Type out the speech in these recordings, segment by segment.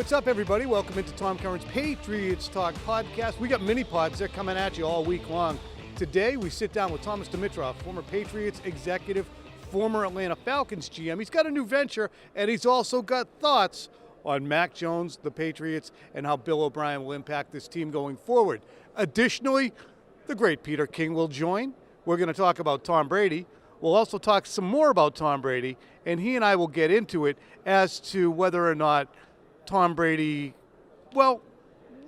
What's up, everybody? Welcome into Tom Curran's Patriots Talk podcast. We got mini pods. They're coming at you all week long. Today, we sit down with Thomas Dimitroff, former Patriots executive, former Atlanta Falcons GM. He's got a new venture, and he's also got thoughts on Mac Jones, the Patriots, and how Bill O'Brien will impact this team going forward. Additionally, the great Peter King will join. We're going to talk about Tom Brady. We'll also talk some more about Tom Brady, and he and I will get into it as to whether or not Tom Brady, well,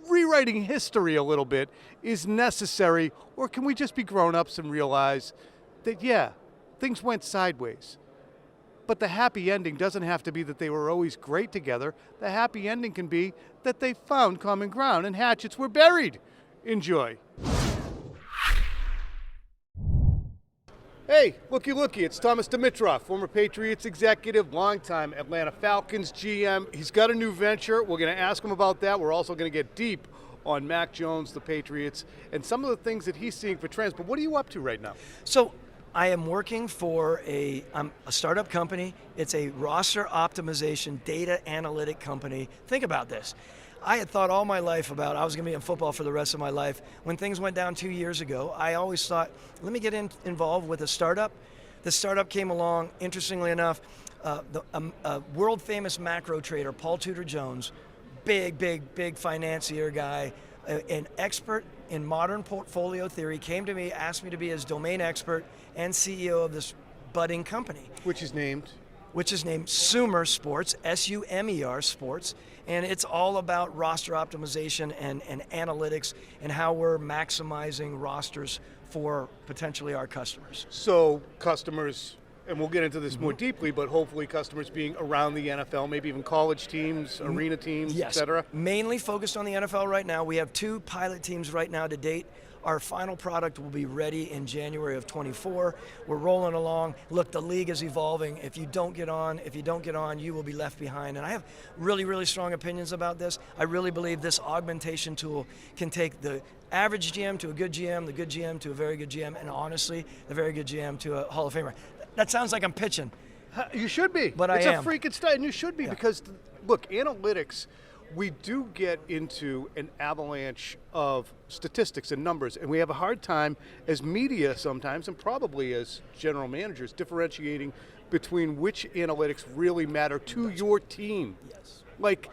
rewriting history a little bit is necessary, or can we just be grown-ups and realize that, yeah, things went sideways. But the happy ending doesn't have to be that they were always great together. The happy ending can be that they found common ground and hatchets were buried. Enjoy. Hey, looky, it's Thomas Dimitroff, former Patriots executive, longtime Atlanta Falcons GM. He's got a new venture. We're going to ask him about that. We're also going to get deep on Mac Jones, the Patriots, and some of the things that he's seeing for trends. But what are you up to right now? So I am working for a startup company. It's a roster optimization data analytic company. Think about this. I had thought all my life about I was going to be in football for the rest of my life. When things went down 2 years ago, I always thought, let me get involved with a startup. The startup came along, interestingly enough, a world-famous macro trader, Paul Tudor Jones, big financier guy, an expert in modern portfolio theory, came to me, asked me to be his domain expert and CEO of this budding company. Which is named Sumer Sports, S-U-M-E-R Sports, and it's all about roster optimization and analytics and how we're maximizing rosters for potentially our customers. So customers, and we'll get into this more deeply, but hopefully customers being around the NFL, maybe even college teams, arena teams, yes, et cetera. Mainly focused on the NFL right now. We have 2 pilot teams right now to date. Our final product will be ready in January of 24. We're rolling along. Look, the league is evolving. If you don't get on, you will be left behind. And I have really strong opinions about this. I really believe this augmentation tool can take the average GM to a good GM, the good GM to a very good GM, and honestly, the very good GM to a Hall of Famer. That sounds like I'm pitching. You should be. But it's I am. It's a freaking style, and you should be because, look, analytics, we do get into an avalanche of statistics and numbers, and we have a hard time as media sometimes, and probably as general managers, differentiating between which analytics really matter to your team. Yes. Like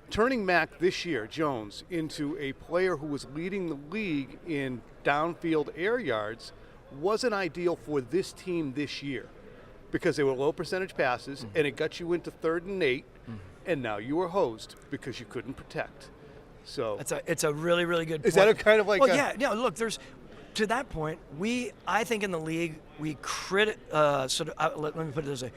turning Mac this year, Jones, into a player who was leading the league in downfield air yards wasn't ideal for this team this year because they were low percentage passes, and it got you into 3rd and 8. And now you were hosed because you couldn't protect. So it's a really good point. Is that a kind of like look, there's to that point, I think in the league we let me put it this way,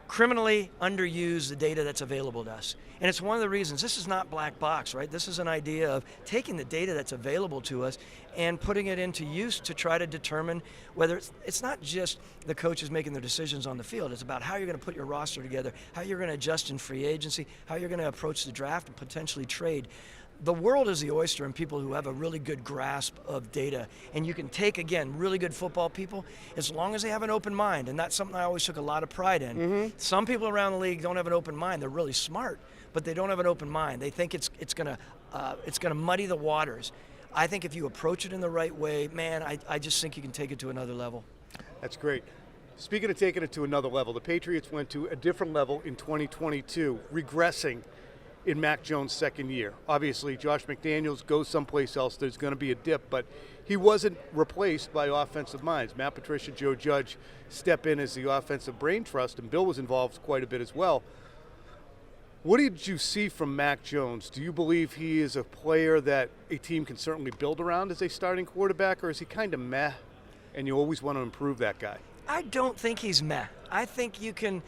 criminally underuse the data that's available to us. And it's one of the reasons, this is not black box, right? This is an idea of taking the data that's available to us and putting it into use to try to determine whether it's not just the coaches making their decisions on the field. It's about how you're going to put your roster together, how you're going to adjust in free agency, how you're going to approach the draft and potentially trade. The world is the oyster in people who have a really good grasp of data. And you can take, again, really good football people as long as they have an open mind. And that's something I always took a lot of pride in. Mm-hmm. Some people around the league don't have an open mind. They're really smart, but they don't have an open mind. They think it's going to muddy the waters. I think if you approach it in the right way, man, I just think you can take it to another level. That's great. Speaking of taking it to another level, the Patriots went to a different level in 2022, regressing in Mac Jones' second year. Obviously, Josh McDaniels goes someplace else. There's going to be a dip, but he wasn't replaced by offensive minds. Matt Patricia, Joe Judge step in as the offensive brain trust, and Bill was involved quite a bit as well. What did you see from Mac Jones? Do you believe he is a player that a team can certainly build around as a starting quarterback, or is he kind of meh, and you always want to improve that guy? I don't think he's meh. I think you can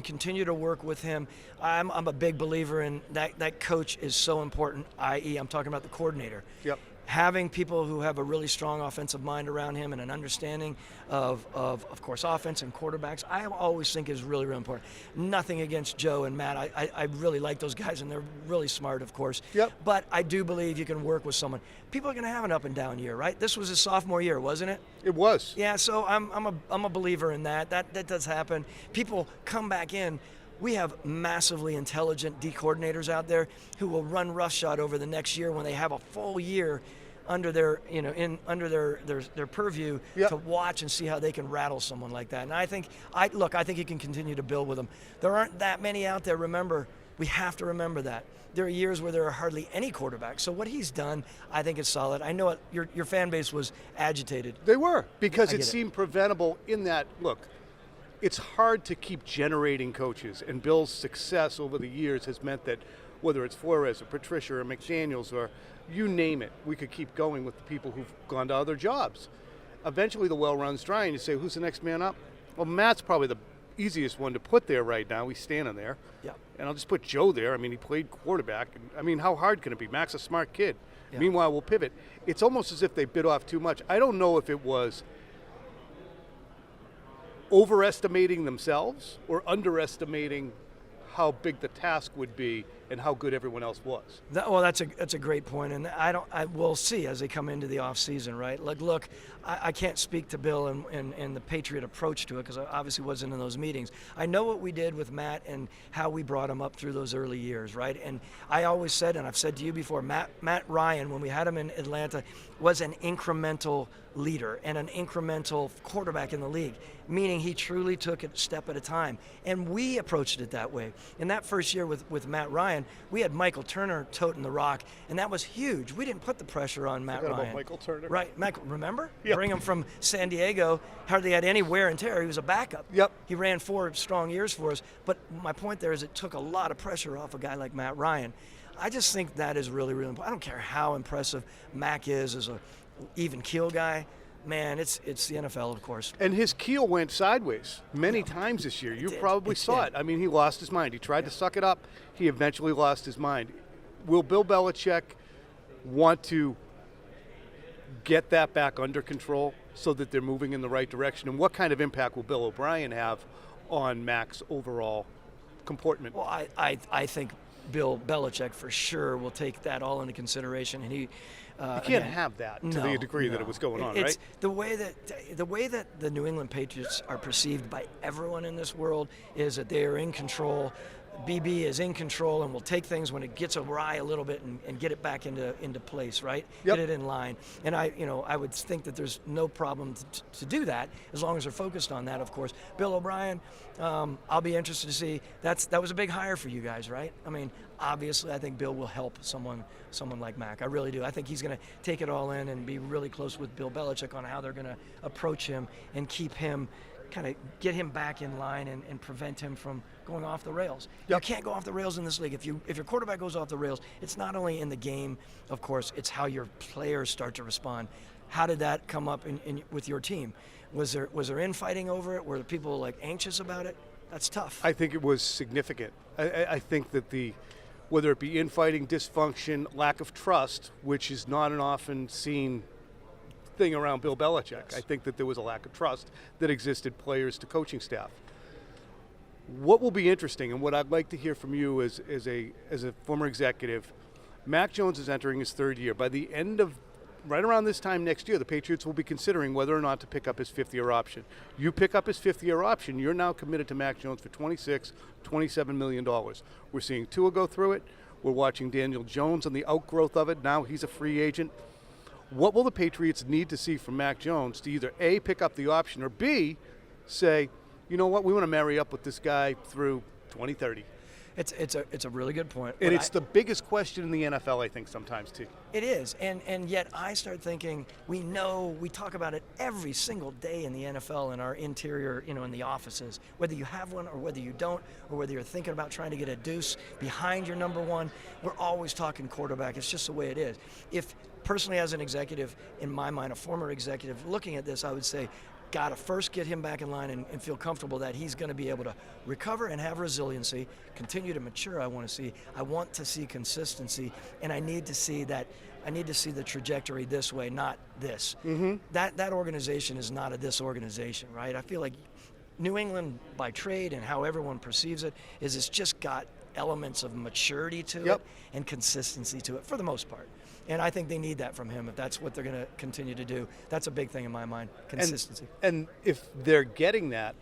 continue to work with him. I'm a big believer in that coach is so important, i.e. I'm talking about the coordinator. Yep. Having people who have a really strong offensive mind around him and an understanding of course, offense and quarterbacks, I always think is really important. Nothing against Joe and Matt. I really like those guys, and they're really smart, of course. Yep. But I do believe you can work with someone. People are going to have an up and down year, right? This was his sophomore year, wasn't it? It was. Yeah, so I'm a believer in that. That does happen. People come back in. We have massively intelligent D coordinators out there who will run roughshod over the next year when they have a full year under their, under their purview to watch and see how they can rattle someone like that. And I think you can continue to build with them. There aren't that many out there. Remember, we have to remember that. There are years where there are hardly any quarterbacks. So what he's done, I think is solid. I know your fan base was agitated. They were, because it seemed preventable in that, look, it's hard to keep generating coaches, and Bill's success over the years has meant that whether it's Flores or Patricia or McDaniels or you name it, we could keep going with the people who've gone to other jobs. Eventually the well runs dry and you say, who's the next man up? Well, Matt's probably the easiest one to put there right now. He's standing there. Yeah. And I'll just put Joe there. I mean, he played quarterback. I mean, how hard can it be? Mac's a smart kid. Yeah. Meanwhile, we'll pivot. It's almost as if they bit off too much. I don't know if it was overestimating themselves or underestimating how big the task would be and how good everyone else was. That's a great point, and we'll see as they come into the off season, right? Like, look, I can't speak to Bill and the Patriot approach to it because I obviously wasn't in those meetings. I know what we did with Matt and how we brought him up through those early years, right? And I always said, and I've said to you before, Matt Ryan, when we had him in Atlanta, was an incremental leader and an incremental quarterback in the league, meaning he truly took it a step at a time. And we approached it that way. In that first year with Matt Ryan, we had Michael Turner toting the rock, and that was huge. We didn't put the pressure on Matt Ryan. About Michael Turner. Right, Michael, remember? Yep. Bring him from San Diego, hardly had any wear and tear. He was a backup. Yep. He ran 4 strong years for us. But my point there is it took a lot of pressure off a guy like Matt Ryan. I just think that is really, really important. I don't care how impressive Mac is as a even keel guy. Man, it's the NFL, of course. And his keel went sideways many times this year. You probably saw it. I mean, he lost his mind. He tried to suck it up. He eventually lost his mind. Will Bill Belichick want to get that back under control so that they're moving in the right direction? And what kind of impact will Bill O'Brien have on Mac's overall comportment? Well, I think Bill Belichick for sure will take that all into consideration, and he. You can't have that to the degree that it was going on, right? The way that the New England Patriots are perceived by everyone in this world is that they are in control. BB is in control and will take things when it gets awry a little bit and get it back into place, right? Yep. Get it in line. And I would think that there's no problem to do that as long as they're focused on that, of course. Bill O'Brien, I'll be interested to see. That was a big hire for you guys, right? I mean, obviously, I think Bill will help someone like Mac. I really do. I think he's going to take it all in and be really close with Bill Belichick on how they're going to approach him and keep him, kind of get him back in line and prevent him from going off the rails. Yep. You can't go off the rails in this league. If your quarterback goes off the rails, it's not only in the game, of course, it's how your players start to respond. How did that come up with your team? Was there infighting over it? Were people like anxious about it? That's tough. I think it was significant. I think that whether it be infighting, dysfunction, lack of trust, which is not an often seen thing around Bill Belichick. Yes. I think that there was a lack of trust that existed players to coaching staff. What will be interesting, and what I'd like to hear from you as a former executive, Mac Jones is entering his 3rd year. By the end of right around this time next year, the Patriots will be considering whether or not to pick up his 5th-year option. You pick up his 5th-year option, you're now committed to Mac Jones for $27 million. We're seeing Tua go through it. We're watching Daniel Jones on the outgrowth of it. Now he's a free agent. What will the Patriots need to see from Mac Jones to either A, pick up the option, or B, say, you know what, we want to marry up with this guy through 2030? It's a really good point. And it's the biggest question in the NFL, I think, sometimes, too. It is, and yet I start thinking, we talk about it every single day in the NFL in our interior, in the offices, whether you have one or whether you don't, or whether you're thinking about trying to get a deuce behind your number one, we're always talking quarterback. It's just the way it is. If personally as an executive, in my mind, a former executive, looking at this, I would say, got to first get him back in line and feel comfortable that he's going to be able to recover and have resiliency, continue to mature. I want to see consistency, and I need to see the trajectory this way, not this. Mm-hmm. That organization is not a this organization, right? I feel like New England by trade and how everyone perceives it is it's just got elements of maturity to it and consistency to it for the most part. And I think they need that from him if that's what they're going to continue to do. That's a big thing in my mind, consistency. And if they're getting that,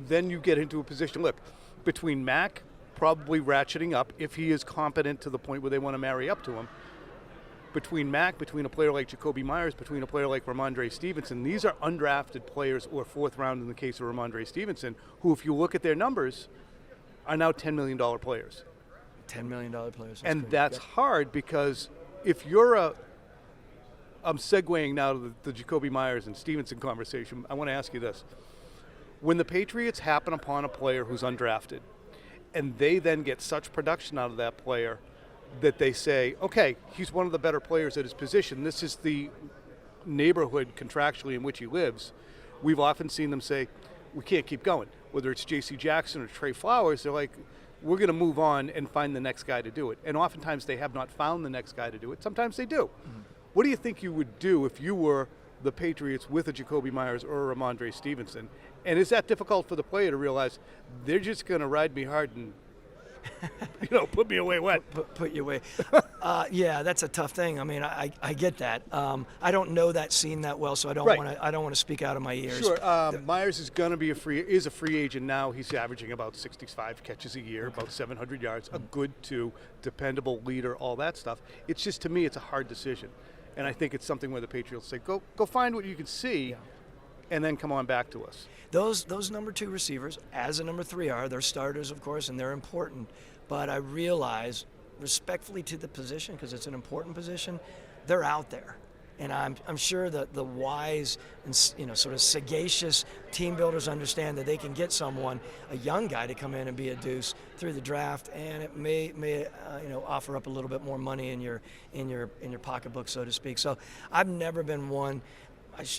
then you get into a position. Look, between Mac probably ratcheting up if he is competent to the point where they want to marry up to him. Between Mac, between a player like Jacoby Myers, between a player like Ramondre Stevenson, these are undrafted players, or fourth round in the case of Ramondre Stevenson, who, if you look at their numbers, are now $10 million players. $10 million players. And that's hard because if you're I'm segueing now to the Jacoby Myers and Stevenson conversation. I want to ask you this. When the Patriots happen upon a player who's undrafted, and they then get such production out of that player that they say, okay, he's one of the better players at his position, this is the neighborhood contractually in which he lives, we've often seen them say, we can't keep going. Whether it's J.C. Jackson or Trey Flowers, they're like, we're going to move on and find the next guy to do it. And oftentimes they have not found the next guy to do it. Sometimes they do. Mm-hmm. What do you think you would do if you were the Patriots with a Jacoby Myers or a Ramondre Stevenson? And is that difficult for the player to realize they're just going to ride me hard and put me away wet? Put you away. Yeah, that's a tough thing. I mean, I get that. I don't know that scene that well, so I don't want to speak out of my ears. Sure. Myers is going to be a free agent now. He's averaging about 65 catches a year, about 700 yards, a good dependable leader, all that stuff. It's just, to me, it's a hard decision. And I think it's something where the Patriots say, go find what you can see, and then come on back to us. Those number 2 receivers, as a number 3 are, they're starters, of course, and they're important. But I realize, respectfully to the position, because it's an important position, they're out there. And I'm sure that the wise and sort of sagacious team builders understand that they can get someone, a young guy, to come in and be a deuce through the draft, and it may offer up a little bit more money in your pocketbook, so to speak. So I've never been one.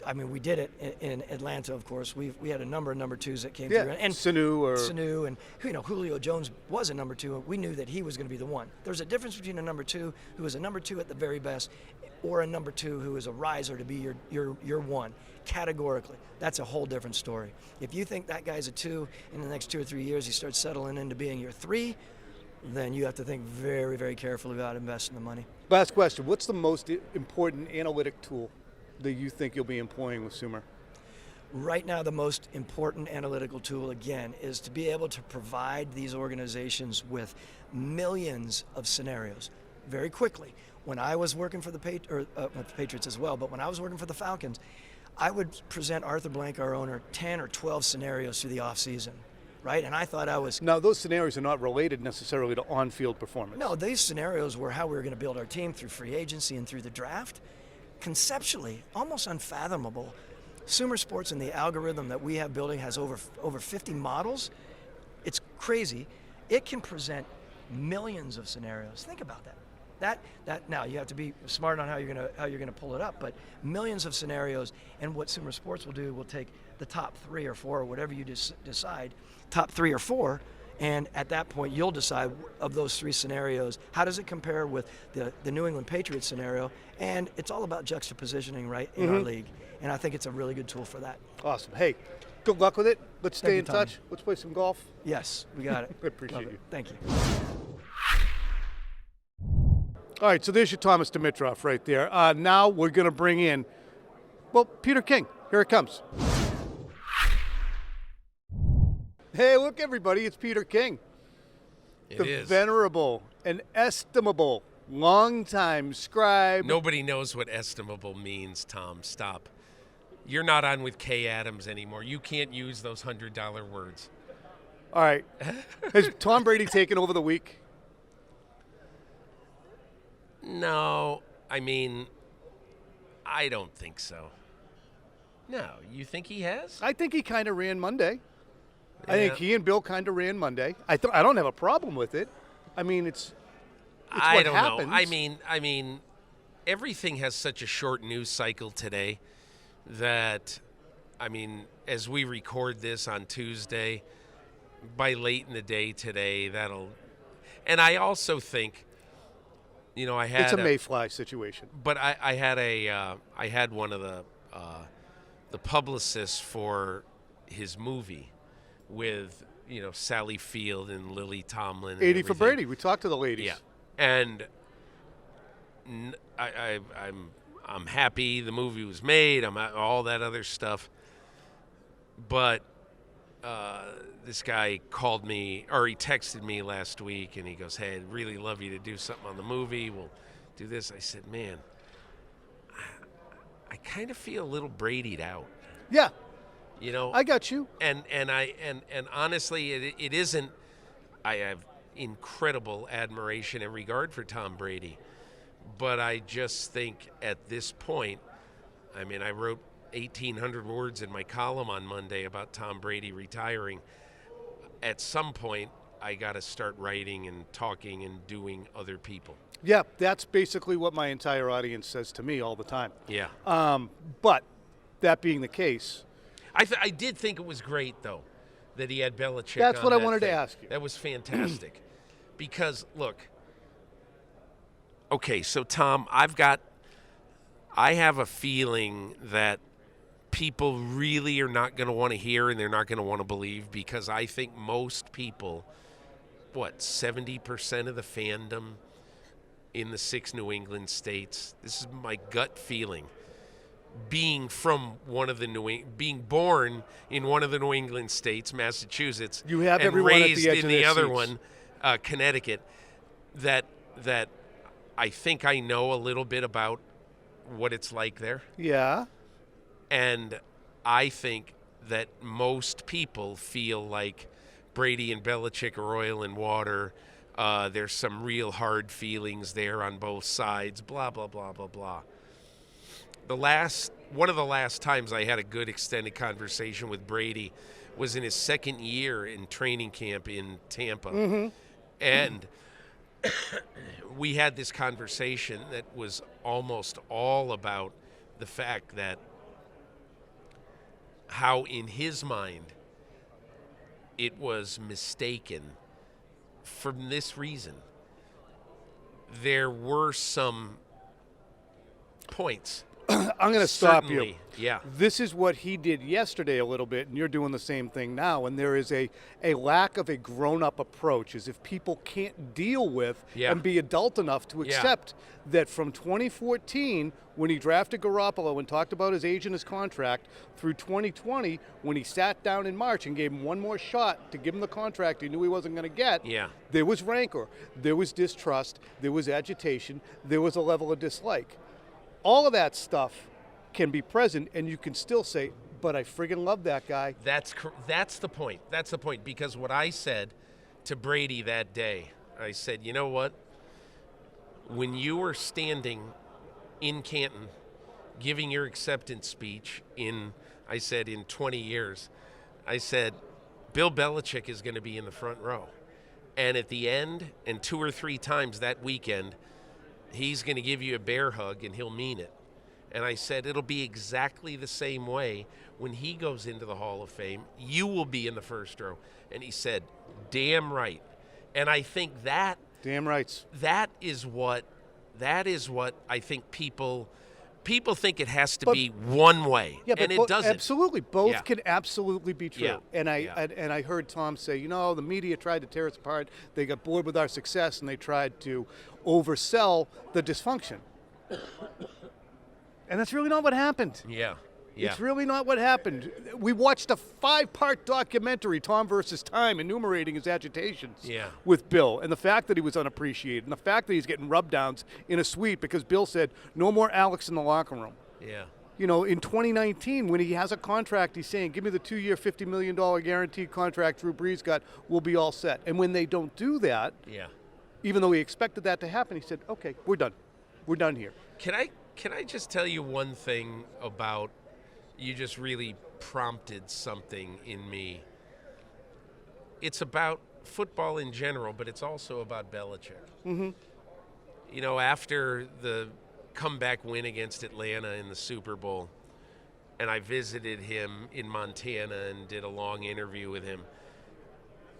I mean, we did it in Atlanta, of course. We had a number of number 2s that came through. And Sanu and Julio Jones was a number 2. We knew that he was going to be the one. There's a difference between a number 2 who is a number 2 at the very best, or a number 2 who is a riser to be your one. Categorically, that's a whole different story. If you think that guy's a 2, in the next 2 or 3 years he starts settling into being your 3, then you have to think very, very carefully about investing the money. Last question: what's the most important analytic tool that you think you'll be employing with Sumer? Right now, the most important analytical tool, again, is to be able to provide these organizations with millions of scenarios very quickly. When I was working for the Patriots as well, but when I was working for the Falcons, I would present Arthur Blank, our owner, 10 or 12 scenarios through the offseason, right? And I thought I was... Now, those scenarios are not related necessarily to on-field performance. No, these scenarios were how we were going to build our team through free agency and through the draft. Conceptually, almost unfathomable. Sumer Sports and the algorithm that we have building has over 50 models. It's crazy. It can present millions of scenarios. Think about that. That now you have to be smart on how you're gonna pull it up, but millions of scenarios. And what Sumer Sports will do will take the top 3 or 4, or whatever you decide, top 3 or 4. And at that point, you'll decide, of those 3 scenarios, how does it compare with the New England Patriots scenario? And it's all about juxtapositioning, right, in our league. And I think it's a really good tool for that. Awesome. Hey, good luck with it. Let's stay in touch. Let's play some golf. Yes, we got it. I appreciate you. Thank you. All right, so there's your Thomas Dimitroff right there. Now we're going to bring in, Peter King. Here it comes. Hey, look, everybody, it's Peter King. The venerable and estimable longtime scribe. Nobody knows what estimable means, Tom. Stop. You're not on with Kay Adams anymore. You can't use those $100 words. All right. Has Tom Brady taken over the week? No. I mean, I don't think so. No. You think he has? I think he kind of ran Monday. I think he and Bill kind of ran Monday. I don't have a problem with it. I mean, it's I what don't happens. know. I mean, everything has such a short news cycle today that, as we record this on Tuesday, by late in the day today, that'll. And I also think, I had it's a mayfly situation. But I had one of the publicists for his movie with Sally Field and Lily Tomlin. And 80 for everything. Brady. We talked to the ladies. Yeah, and I'm happy the movie was made. I'm all that other stuff, but this guy called me, or he texted me last week, and he goes, "Hey, I'd really love you to do something on the movie. We'll do this." I said, "Man, I kind of feel a little Brady'd out." Yeah, You know, I got you. and honestly, it isn't. I have incredible admiration and regard for Tom Brady, but I just think at this point, I mean, I wrote 1,800 words in my column on Monday about Tom Brady retiring. At some point, I got to start writing and talking and doing other people. Yeah, that's basically what my entire audience says to me all the time. Yeah. But that being the case, I did think it was great, though, that he had Belichick That's on what I that wanted to thing. ask you. That was fantastic. Because, look, okay, so, Tom, I have a feeling that people really are not going to want to hear and they're not going to want to believe, because I think most people, 70% of the fandom in the 6 New England states, this is my gut feeling, being born in one of the New England states, Massachusetts, You have and everyone at the raised edge in of the their other seats. one, Connecticut, that I think I know a little bit about what it's like there. yeah, And I think that most people feel like Brady and Belichick are oil and water. There's some real hard feelings there on both sides, blah, blah, blah, blah, blah. One of the last times I had a good extended conversation with Brady was in his second year in training camp in Tampa. And we had this conversation that was almost all about the fact that how in his mind it was mistaken for this reason. There were some points. I'm going to stop you. Certainly, yeah. This is what he did yesterday a little bit, and you're doing the same thing now. And there is a lack of a grown-up approach, as if people can't deal with Yeah. and be adult enough to Yeah. accept that from 2014, when he drafted Garoppolo and talked about his age and his contract, through 2020, when he sat down in March and gave him one more shot to give him the contract he knew he wasn't going to get, Yeah. there was rancor, there was distrust, there was agitation, there was a level of dislike. All of that stuff can be present, and you can still say, but I friggin' love that guy. That's the point. That's the point. Because what I said to Brady that day, I said, you know what? When you were standing in Canton giving your acceptance speech in 20 years, I said, Bill Belichick is going to be in the front row. And at the end, and 2 or 3 times that weekend, he's going to give you a bear hug and he'll mean it. And I said, it'll be exactly the same way when he goes into the Hall of Fame. You will be in the first row. And he said, damn right. And I think that Damn rights. that is what I think people think it has to But- be one way. Yeah, but and it doesn't. Absolutely, both Yeah. can absolutely be true. Yeah. And I Yeah. and I heard Tom say, the media tried to tear us apart. They got bored with our success, and they tried to oversell the dysfunction. And that's really not what happened. Yeah. Yeah. It's really not what happened. We watched a 5-part documentary, Tom versus Time, enumerating his agitations Yeah. with Bill, and the fact that he was unappreciated, and the fact that he's getting rub downs in a suite because Bill said, no more Alex in the locker room. Yeah. In 2019, when he has a contract, he's saying, give me the 2-year, $50 million guaranteed contract Drew Brees got, we'll be all set. And when they don't do that, Yeah. even though he expected that to happen, he said, okay, we're done. We're done here. Can I just tell you one thing about, you just really prompted something in me. It's about football in general, but it's also about Belichick. Mm-hmm. After the comeback win against Atlanta in the Super Bowl, and I visited him in Montana and did a long interview with him,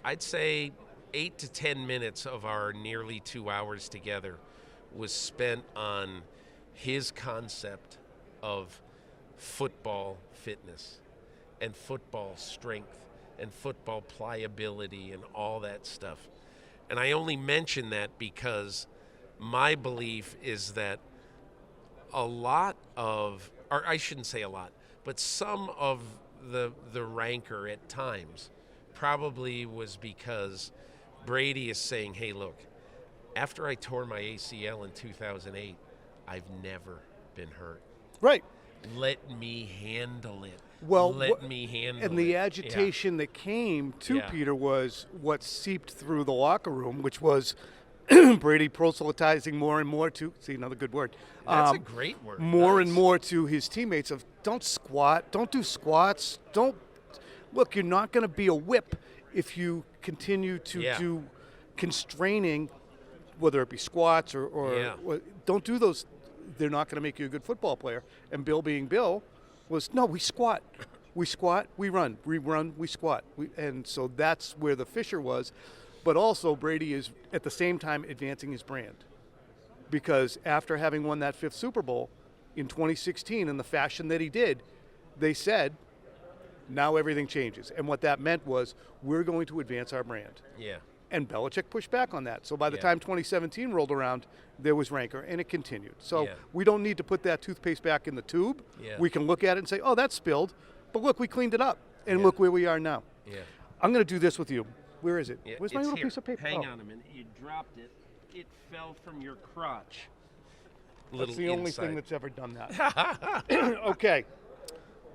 I'd say 8 to 10 minutes of our nearly 2 hours together was spent on his concept of football fitness and football strength and football pliability and all that stuff. And I only mention that because my belief is that a lot of, or I shouldn't say a lot, but some of the rancor at times probably was because Brady is saying, hey, look, after I tore my ACL in 2008, I've never been hurt. Right. Let me handle it. Well, let me handle it. And the agitation that came to Peter was what seeped through the locker room, which was Brady proselytizing more and more to, see, another good word. That's a great word. More nice. and more to his teammates of don't squat, don't do squats, look, you're not going to be a whip if you continue to do constraining, whether it be squats or don't do those. They're not going to make you a good football player. And Bill being Bill was, no, we squat. We squat, we run, we squat. And so that's where the fissure was. But also Brady is at the same time advancing his brand. Because after having won that 5th Super Bowl in 2016 in the fashion that he did, they said, now everything changes. And what that meant was, we're going to advance our brand. Yeah. And Belichick pushed back on that. So by the time 2017 rolled around, there was rancor, and it continued. So we don't need to put that toothpaste back in the tube. Yeah. We can look at it and say, oh, that's spilled. But look, we cleaned it up. And look where we are now. Yeah. I'm going to do this with you. Where is it? Yeah, Where's my little piece of paper? Hang on a minute. You dropped it. It fell from your crotch. That's the only thing that's ever done that. Okay.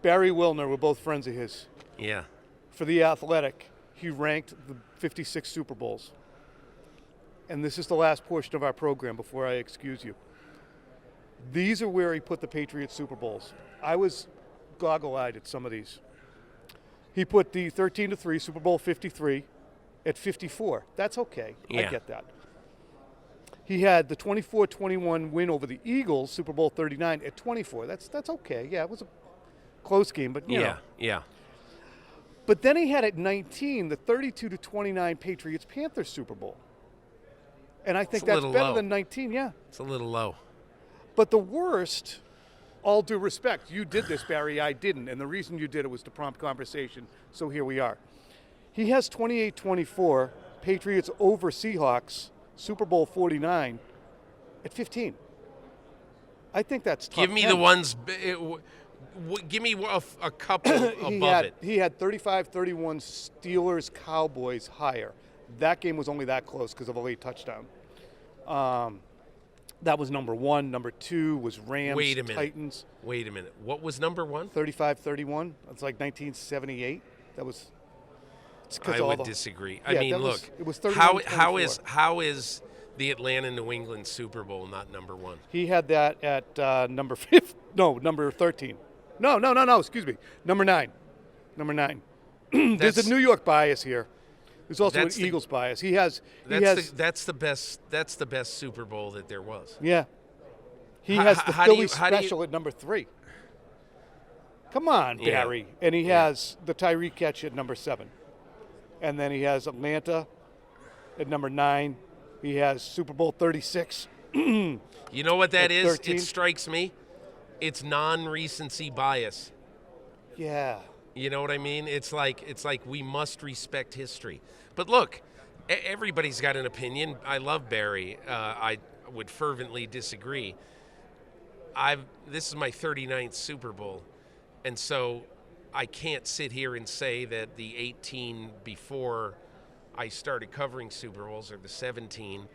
Barry Wilner, we're both friends of his. Yeah. For The Athletic, he ranked the 56 Super Bowls. And this is the last portion of our program before I excuse you. These are where he put the Patriots Super Bowls. I was goggle-eyed at some of these. He put the 13-3 Super Bowl 53 at 54. That's okay. Yeah. I get that. He had the 24-21 win over the Eagles, Super Bowl 39 at 24. That's okay. Yeah, it was a close game, but you know. Yeah. But then he had at 19 the 32-29 Patriots-Panthers Super Bowl. And I think that's better than 19, yeah. It's a little low. But the worst, all due respect, you did this, Barry, I didn't. And the reason you did it was to prompt conversation, so here we are. He has 28-24 Patriots over Seahawks, Super Bowl 49 at 15. I think that's top Give me 10. the ones. Give me a couple above it. He had 35-31 Steelers Cowboys higher. That game was only that close because of a late touchdown. That was number 1. Number 2 was Rams Titans. Wait a minute. What was number 1? 35-31. It's like 1978. That was. I would disagree. I mean, look. It was how is the Atlanta New England Super Bowl not number 1? He had that at number 13. No. Excuse me. Number 9. There's a New York bias here. There's also an Eagles bias. That's the best Super Bowl that there was. Yeah. He has the Philly special at number 3. Come on, Barry. And he has the Tyreek catch at number 7. And then he has Atlanta at number 9. He has Super Bowl 36. You know what that is? 13. It strikes me. It's non-recency bias. Yeah. You know what I mean? It's like we must respect history. But look, everybody's got an opinion. I love Barry. I would fervently disagree. This is my 39th Super Bowl, and so I can't sit here and say that the 18 before I started covering Super Bowls or the 17.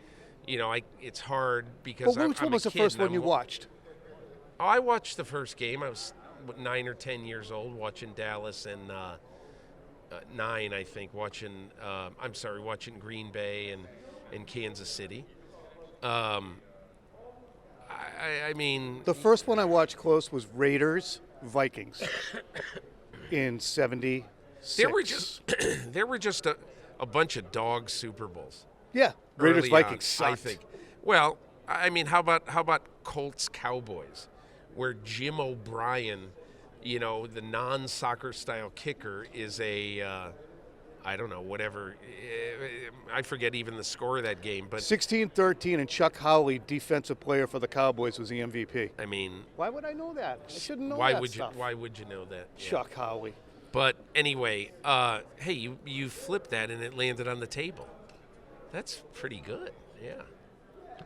You know, it's hard because which one was the first one you watched? Oh, I watched the first game. I was 9 or 10 years old watching Dallas, and 9, I think, watching Green Bay and Kansas City. I mean, the first one I watched close was Raiders Vikings in 76. There were just a bunch of dog Super Bowls. Yeah, Raiders Vikings sucked. I think. Well, I mean, how about Colts Cowboys, where Jim O'Brien, you know, the non-soccer style kicker, is a I don't know, whatever. I forget even the score of that game, but 16-13, and Chuck Howley, defensive player for the Cowboys, was the MVP. I mean, why would I know that? I shouldn't know why that would stuff. Why would you know that? Chuck Howley. But anyway, hey, you flipped that and it landed on the table. That's pretty good. Yeah.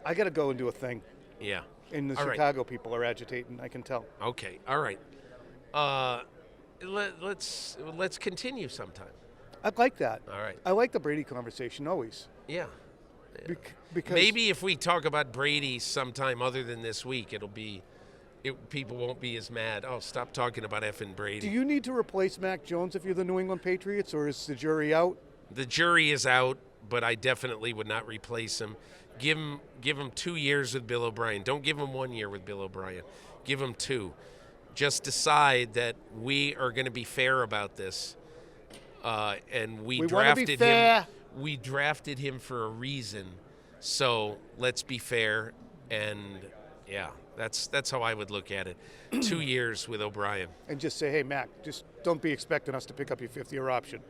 I got to go and do a thing. Yeah. And the All Chicago people are agitating, I can tell. Okay. All right. let's continue sometime. I'd like that. All right. I like the Brady conversation always. Yeah. Because Maybe if we talk about Brady sometime other than this week, people won't be as mad. Oh, stop talking about effing Brady. do you need to replace Mac Jones if you're the New England Patriots, or is the jury out? The jury is out, but I definitely would not replace him. Give him 2 years with Bill O'Brien. Don't give him 1 year with Bill O'Brien. Give him 2. Just decide that we are going to be fair about this. And we drafted him. We drafted him for a reason. So let's be fair. And yeah, that's how I would look at it. 2 years with O'Brien. And just say, hey, Mac, just don't be expecting us to pick up your fifth-year option.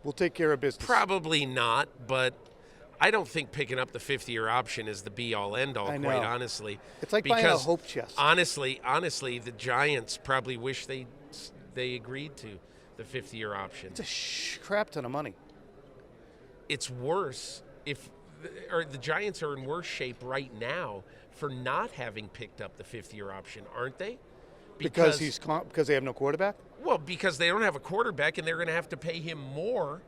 We'll take care of business. Probably not, but I don't think picking up the fifth-year option is the be-all, end-all, quite honestly. It's like buying a hope chest. Honestly, the Giants probably wish they agreed to the fifth-year option. It's a crap ton of money. It's worse the Giants are in worse shape right now for not having picked up the fifth-year option, aren't they? Because they have no quarterback? Well, because they don't have a quarterback, and they're going to have to pay him more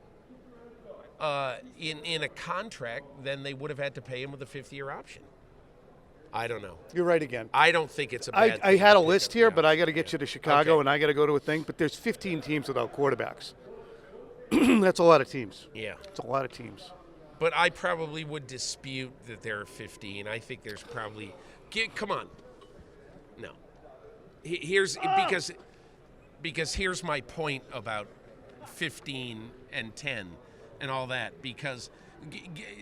in a contract than they would have had to pay him with a fifth-year option. I don't know. You're right again. I don't think it's a bad thing. I had a list here, but I got to get you to Chicago, Okay. and I got to go to a thing. But there's 15 teams without quarterbacks. That's a lot of teams. Yeah. It's a lot of teams. But I probably would dispute that there are 15. I think there's probably come on. No. Here's because here's my point about 15 and 10 and all that, because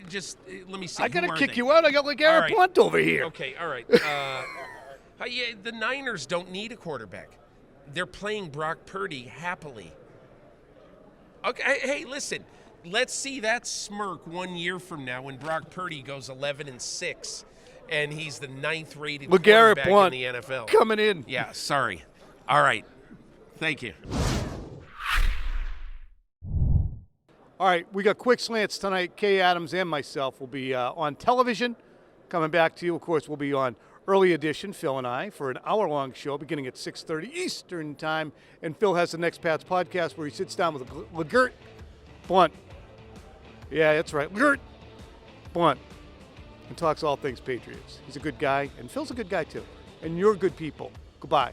just let me see. I got to kick you out. I got LeGarrette Blount over here. Okay, all right. Yeah, the Niners don't need a quarterback. They're playing Brock Purdy happily. Okay, hey, listen. Let's see that smirk 1 year from now when Brock Purdy goes 11-6, and he's the 9th-rated quarterback in the NFL. Coming in. Yeah, sorry. All right. Thank you. All right, we got quick slants tonight. Kay Adams and myself will be on television. Coming back to you, of course, we'll be on Early Edition, Phil and I, for an hour-long show beginning at 6:30 Eastern Time. And Phil has the Next Pats podcast where he sits down with LeGarrette Blount. Yeah, that's right. LeGarrette Blount. And talks all things Patriots. He's a good guy, and Phil's a good guy, too. And you're good people. Goodbye.